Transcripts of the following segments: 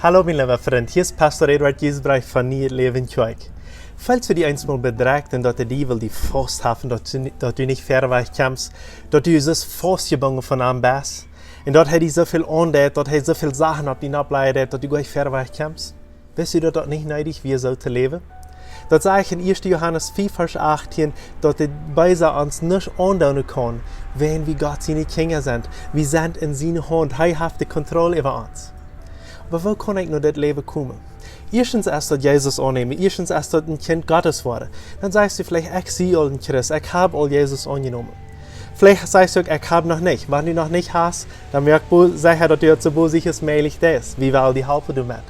Hallo mijn lieve vriend, hier is Pastor Edward Jesbrecht van Nieuw Leven Kerk. Falls du dich einmal bedreigt und dass der Teufel dich festhaft, dass du nicht verweicht kommst, dass du so festgebunden von ihm bist, und dass er dich so viel andet, dass er so viele Sachen auf dich ableitet, dass du gar nicht verweicht kommst, weißt du, dass das nicht nötig wie so zu leben? Das sage ich in 1. Johannes 4, Vers 18, dass der Beiser uns nicht andauern kann, wenn wir Gott seine Kinder sind. Wir sind in seiner Hand, er hat die Kontrolle über uns. Aber wo kann ich nur das Leben kommen? Erstens erst, dass Jesus annehmen, erstens erst, dass ein Kind Gottes wurde. Dann sagst du vielleicht, ich sehe all den Christ, ich habe all Jesus angenommen. Vielleicht sagst du, ich habe noch nicht. Wenn du noch nicht hast, dann merk sicher, dass du so sicher möglich ist. Wie will die helfen damit?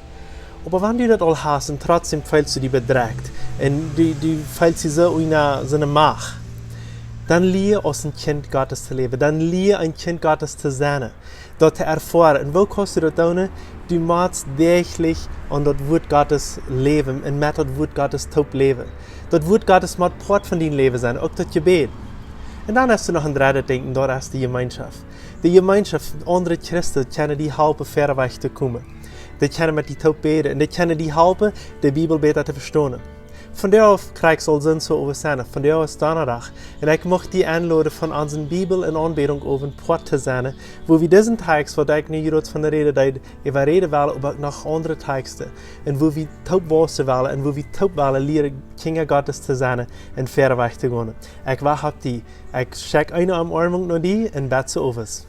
Aber wenn du das all hast und trotzdem fühlst du dich bedrängt und du fühlst dich so in eine Macht, dann lehre als ein Kind Gottes zu leben, dann lehre ein Kind Gottes zu sein, das zu erfahren. Und wo kannst du das tun? Du musst täglich an das Wort Gottes leben und mit das Wort Gottes top leben. Das Wort Gottes muss Part von deinem Leben sein, auch das Gebet. Und dann hast du noch ein drittes Denken, das ist die Gemeinschaft. Die Gemeinschaft, andere Christen können die helfen, verweicht zu kommen. Die können mit die top beten und die können die helfen, die Bibel besser zu verstehen. Von der auf kriegst du all so over von der aus Donnerstag. Und ich möchte die einladen, von unserer Bibel in Anbetung auf ein Port zu sein, wo wir diesen Text, wo ich nicht jetzt von der Rede reden will, aber auch noch andere Texte. Und wo wir top wasen wollen und wo wir top wollen, lernen, Kinder Gottes zu sein und verweicht zu gehen. Ich wache auf die. Ich schicke eine Umarmung nach die und bete zu uns.